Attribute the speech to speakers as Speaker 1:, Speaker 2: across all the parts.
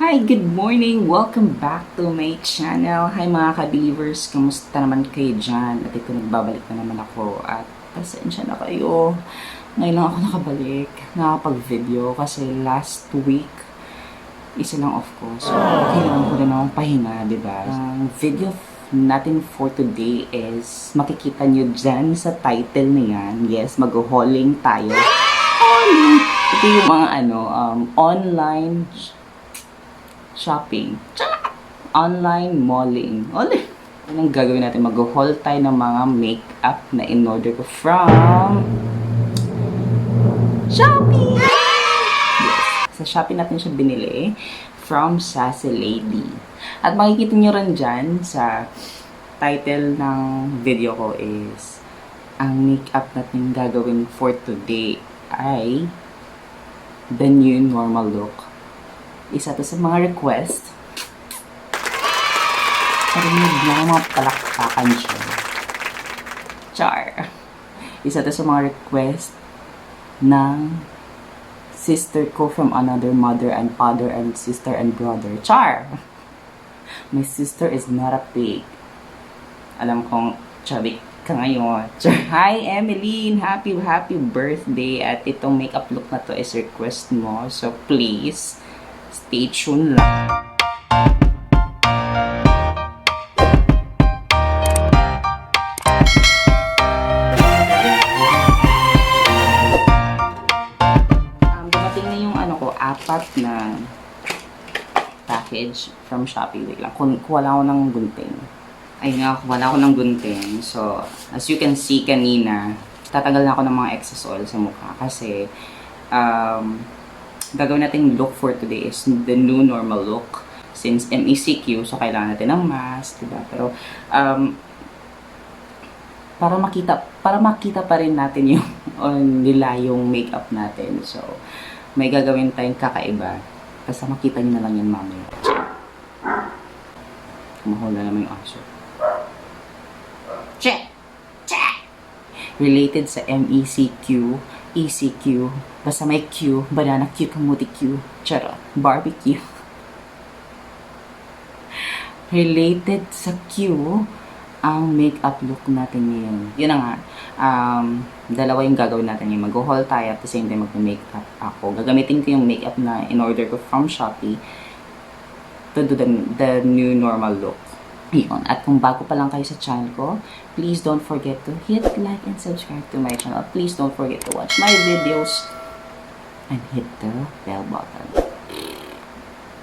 Speaker 1: Hi, good morning! Welcome back to my channel. Hi mga ka-Abelievers, kamusta naman kayo dyan? At ito, nagbabalik na naman ako at pasensya na kayo. Ngayon lang ako nakapag-video kasi last week, isa lang of course. So, kailangan ko na naman pahinga, diba? Ang video natin for today is, makikita nyo dyan sa title na yan. Yes, mag-hauling tayo. Hauling! Ito yung mga online shopping. Online malling. Anong gagawin natin? Mag-haul tayo ng mga makeup na in-order ko from Shopee! Yes. Sa Shopee natin siya binili from Sace Lady. At makikita nyo rin dyan sa title ng video ko is ang makeup natin gagawin for today ay the new normal look. Isa to sa mga request. Parinig lang mga palakpakan siya. Char. Isa to sa mga request ng sister ko from another mother and father and sister and brother. Char. My sister is not a pig. Alam kong chubby ka ngayon. Char. Hi, Emelyn! Happy birthday! At itong makeup look na to is request mo. So, please, stay tuned lang. Dumating na yung apat na package from Shopee. Wait lang, wala ko ng gunting. Ayun nga, wala ko ng gunting. So, as you can see kanina, tatanggal na ako ng mga excess oil sa mukha kasi gagawin natin look for today is the new normal look. Since MECQ, so kailangan natin ng mask, diba? Pero, para makita pa rin natin yung yung makeup natin. So, may gagawin tayong kakaiba. Basta makita nyo na lang yan mamaya. Mahula naman yung aso. Check! Related sa MECQ, ECQ, basta may Q, banana Q, kamuti Q, charot, barbecue. Related sa Q, ang makeup look natin ngayon. Yun na nga, dalawa yung gagawin natin ngayon. Mag-haul tayo at the same time mag-makeup ako. Gagamitin ko yung makeup na in-order ko from Shopee to do the new normal look. Yun. At kung bago pa lang kayo sa channel ko, please don't forget to hit like and subscribe to my channel. Please don't forget to watch my videos and hit the bell button.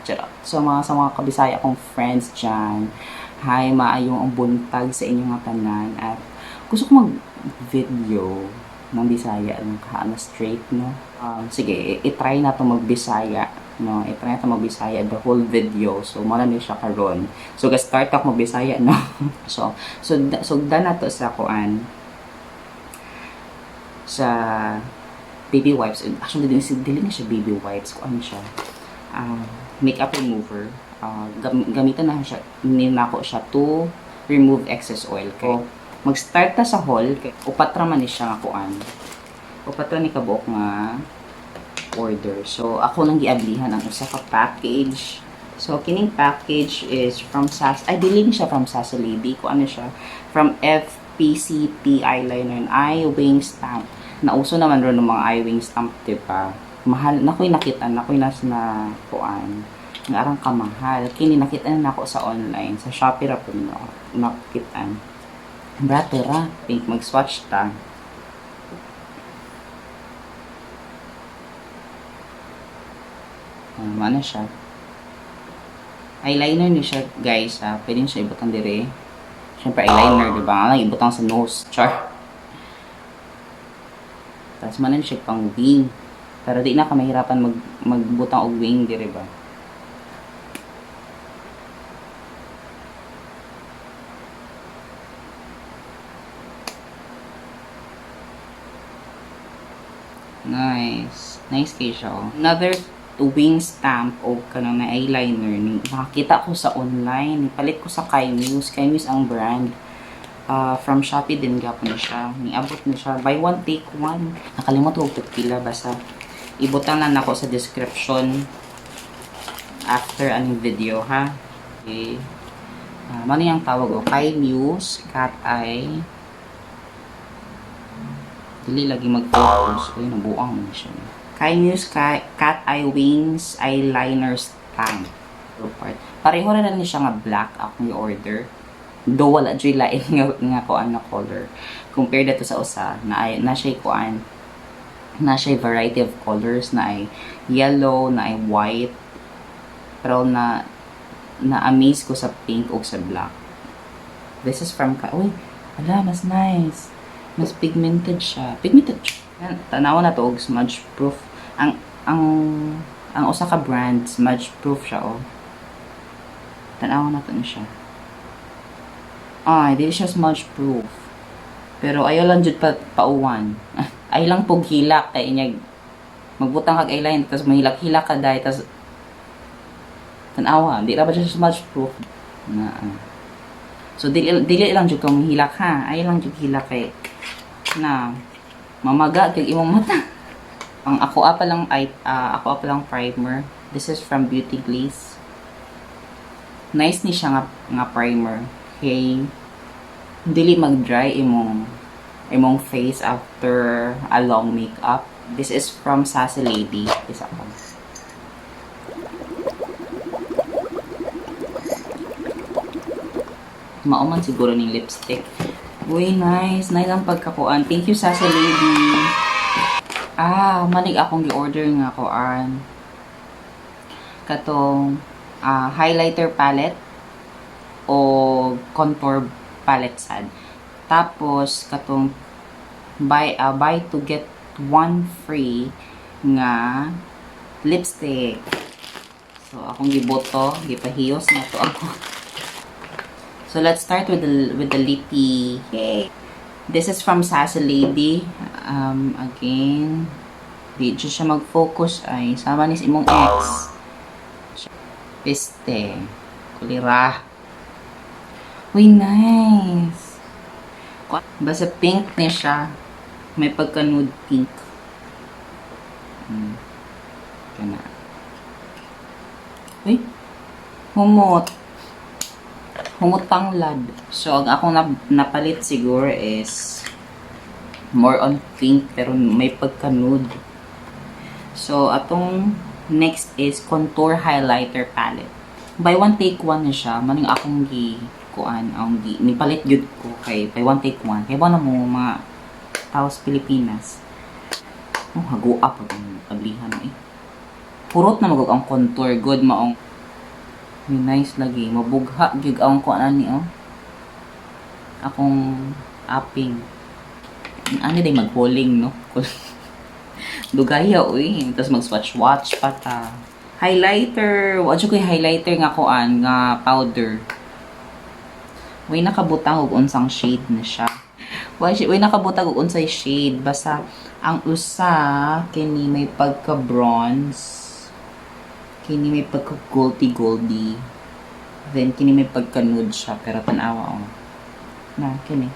Speaker 1: Charot. So sa mga kabisaya kong friends dyan, hi, maayong ang buntag sa inyong mga tanan. At gusto ko mag-video ng Bisaya, straight, no? Sige, itry na ito mag-Bisaya. No, i-try natin mag-Bisaya the whole video. So, marami siya karon. So, start ako mag-Bisaya, no? so done na to sa kuan. Sa baby wipes. Actually, dili na siya baby wipes. Kuan siya. Makeup remover. Gamitan na siya. Ninako siya to remove excess oil. Okay? So, mag-start ta sa haul. Upatra man ni siya nga kuan. Upatra ni kabuok nga order. So, ako nang giablihan ang usa ka package. So, kining package is from Sace. Ay, diling siya from Sace Lady. Kung ano siya. From FPCP Eyeliner and Eye Wing Stamp. Nauso naman rin ng mga eye wing stamp, diba? Mahal. Nakoy nakita. Nakoy nas na kuan. Ang arang kamahal. Kini nakita na ako sa online. Sa Shopee ra po nakitaan. Bratera. Pink mag-swatch ta. Ano siya? Eyeliner niyo siya, guys, ha? Pwede siya ibutang dire. Siyempre, eyeliner, diba? Ang ibutang sa nose. Char! Tapos manan siya pang wing. Pero di na ka mahirapan magbutang og wing, dire ba? Nice. Nice kayo siya, oh. Another wing stamp o kanang na eyeliner ni nakakita ko sa online, ipalit ko sa Kimuse ang brand. From Shopee din gapon na siya. Niabot na siya buy one take one. Nakalimot ko pila basta ibutang lang ako sa description after anong video, ha? Okay. Ano yung tawag o? Kimuse Cat Eye. Dili lagi mag-focus. Uy, nabuang mo siya. Kimuse Cat Eye Wings Eyeliner Stand. Pareho na lang siya nga black akong i-order. Do wala dyan lain nga kuan na color. Compared dito sa usa, na siya kuan. Na siya variety of colors. Na ay yellow, na ay white. Pero na-amaze ko sa pink o sa black. This is from, uy, ala, mas nice. Mas pigmented siya. Pigmented siya. Tanawa na to, smudge proof. Ang usa ka brand, smudge proof siya, oh. Tanawa na to siya. Ay, di siya smudge proof. Pero ayaw lang jud pauwan. Ay lang pog hilak kay inyag magbutang kag eyeliner tapos mahilak-hilak ka dai tapos tanawa, di ra ba siya smudge proof na. So dili lang jud ka mahilak ha. Ay lang jud hilak kay na mamaga kag imong mata. Ang ako pa lang primer. This is from Beauty Glazed. Nice ni siya nga primer. Okay. Dili mag-dry imong face after a long makeup. This is from Sace Lady. Isa ko. Mauman siguro ning lipstick. Uy, nice. Nice ang pagkakuan. Thank you, Sace Lady. Manig akong gi-order nga kuan. Katong highlighter palette o contour palette sad. Tapos katong buy to get one free nga lipstick. So akong giboto, gipahiyos na to ako. So let's start with the lippy. Yay. This is from Sace Lady. Again, di siya mag-focus ay sama ni imong ex. Piste. Kulira. Uy, nice. Basta pink niya siya. May pagka-nude pink. Kana. Uy. Humot tanglad. So, ang akong napalit siguro is more on pink pero may pagka-nude. So, atong next is contour highlighter palette. Buy one take one na siya. Maning akong nipalit yun ko kay buy one take one. Kaya ba na mo mga tao sa Pilipinas? Hagua pa itong paglihan eh. Purot na ang contour. Good maong. Nice lagi. Mabugha. Gig ang kuan ni oh. Akong upping. Ano day mag-holing no? Dugaya uy. Tapos mag-swatch-watch pa ta. Highlighter. Wadyo ko highlighter nga kuan nga powder. Way nakabutang og unsang shade na siya. Way nakabutang og unsay shade basta ang usa kini may pagka-bronze. Kini may pagka-goldy. Then kini may pagka-nude siya pero tanawa oh. Na kini.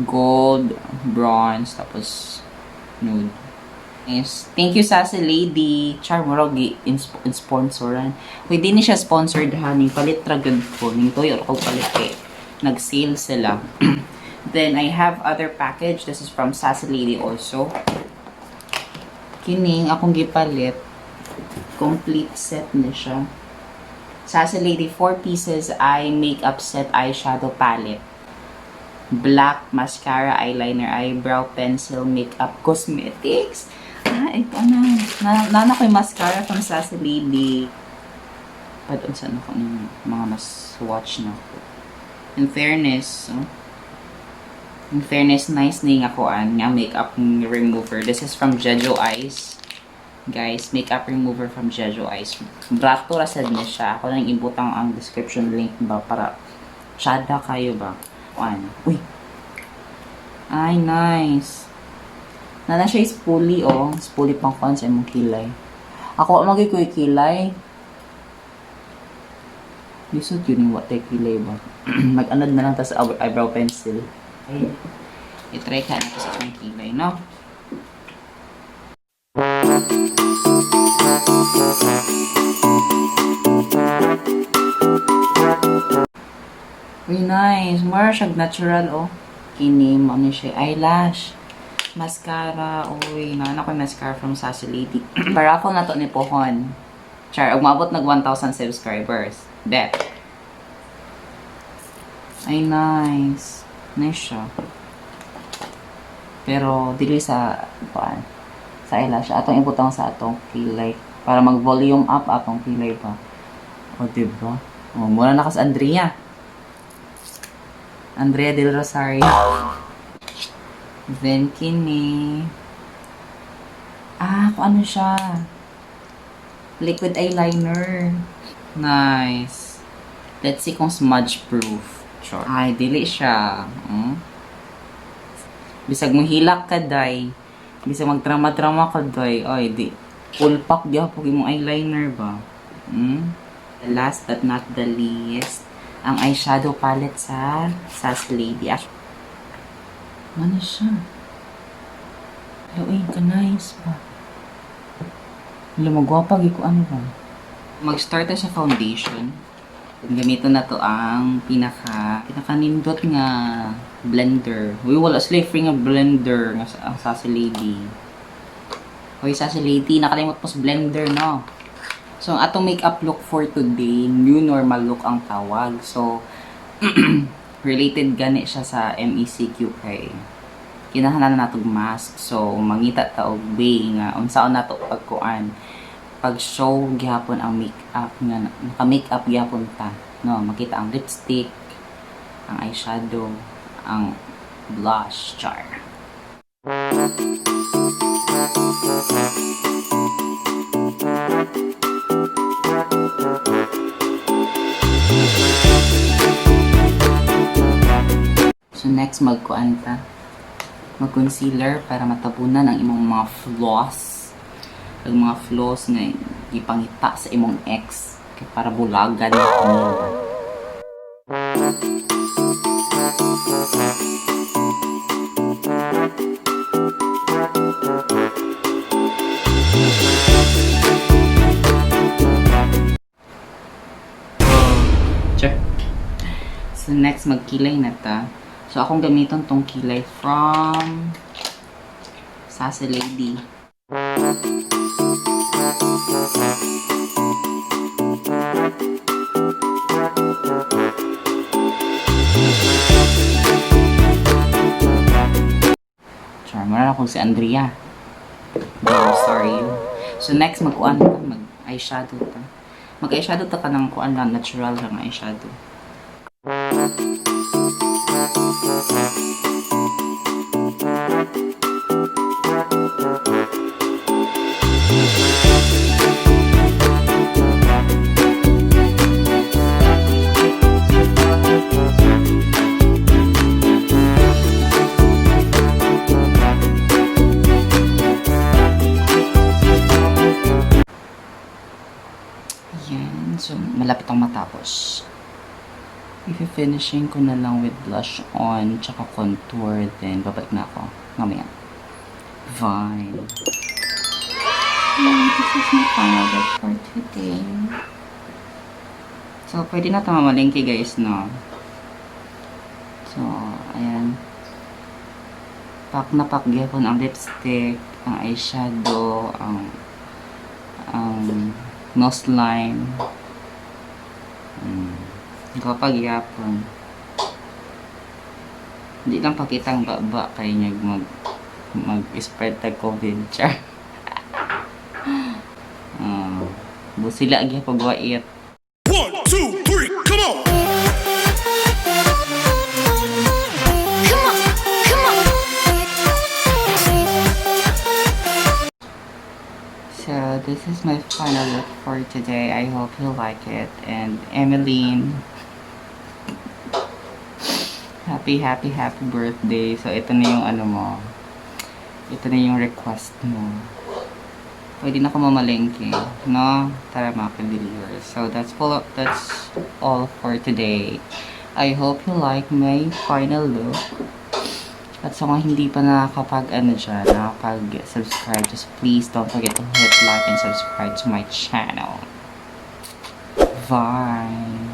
Speaker 1: Gold, bronze tapos nude. Yes. Thank you, Sace Lady. Char mo sponsoran. Uy, di ni siya sponsored ha. Ning palit ragad ko. Ning toyo ko palit eh. Nag-sale sila. Then, I have other package. This is from Sace Lady also. Kining, akong gipalit. Complete set na siya. Sace Lady, 4 pieces eye makeup set eyeshadow palette. Black mascara, eyeliner, eyebrow, pencil, makeup, cosmetics. Ito na ko yung mascara from Sace Lady. Padon saan ako ng mga mas swatch na ako. In fairness, nice na yung akoan nga makeup remover. This is from Jeju Eyes. Guys, makeup remover from Jeju Eyes. Brato rasad niya siya. Ako lang ibutang ang description link ba para syada kayo ba. Uy. Ay, nice. Nana siya is spoolie, oh. Spoolie pang kuan sa imong kilay. Ako, magay ko yung kilay. Lisod yun yung watay kilay ba? Mag-anad na lang ta sa eyebrow pencil. Okay. I-try ka na sa imong kilay, no? Uy, nice. More siya natural, oh. Kini, ano siya, eyelash. Mascara. Uy, naana ko yung mascara from Sace Lady. Paraffle na to ni Pohon. Char, umabot nag 1,000 subscribers. Bet. Ay, nice. Nice siya. Pero, dili sa, paan, sa eyelash. Atong ibutang sa atong kilay. Para mag-volume up atong kilay pa. O, diba? O, muna na kas Andrea. Andrea del Rosario. Then, kini. Ah, kung ano siya. Liquid eyeliner. Nice. Let's see kung smudge proof. Sure. Ay, dili siya. Bisag mo hilak ka, day. Bisag magdrama-drama ka, day. Ay, di. Full pack di ako yung eyeliner ba? Last but not the least, ang eyeshadow palette sa Sace Lady. Ano siya? Hello, ka nice ba? Lumagwapag ko ano ba? Mag-start na sa foundation. Gamitin na to ang pinaka-nindot nga blender. Uy, wala sila free nga blender nga ang Sace Lady. Uy, Sace Lady, nakalimot mo sa blender, no? So, ang atong makeup look for today, new normal look ang tawag. So, related gani siya sa MECQ kay kinahanglan na natong mask. So, mangita ta og way nga unsaon nato pagkuan. Pag show gihapon ang makeup nga naka-makeup gihapon ta, no? Makita ang lipstick, ang eyeshadow, ang blush char. So next magkuan ta. Mag-concealer para matabunan ang imong mga flaws. Ang mga flaws nga ipangita sa imong ex kay para bulagan mo. So next magkilay na ta. So akong gamiton tong kilay from Sace Lady. Charmer ako si Andrea. Oh, sorry. So next mag-kuan ta, mag-eyeshadow ta. Mag-eyeshadow ta ka ng kuan lang, natural lang eyeshadow. Ayan. So, malapit ang matapos. I-finishing ko na lang with blush on, tsaka contour, then babalik na ako. Mamaya. Fine. This is my final look for today. So, pwede na ito mamalingki guys, no? So, ayan. Pak na pak gyapon ang lipstick, ang eyeshadow, ang nose line. Kapag yapon. Hindi lang pakitang baba kay niya mag-spread tag COVID. Char. Busila agi pagwait.
Speaker 2: 1, 2, 3, come on!
Speaker 1: So, this is my final look for today. I hope you like it. And Emelyn, happy birthday. So, ito na yung ano mo. Ito na yung request mo. Pwede na ako mamalengke, no? Tara mga Abelievers. So, that's all for today. I hope you like my final look. At sa mga hindi pa nakakapag-subscribe, just please don't forget to hit like and subscribe to my channel. Bye!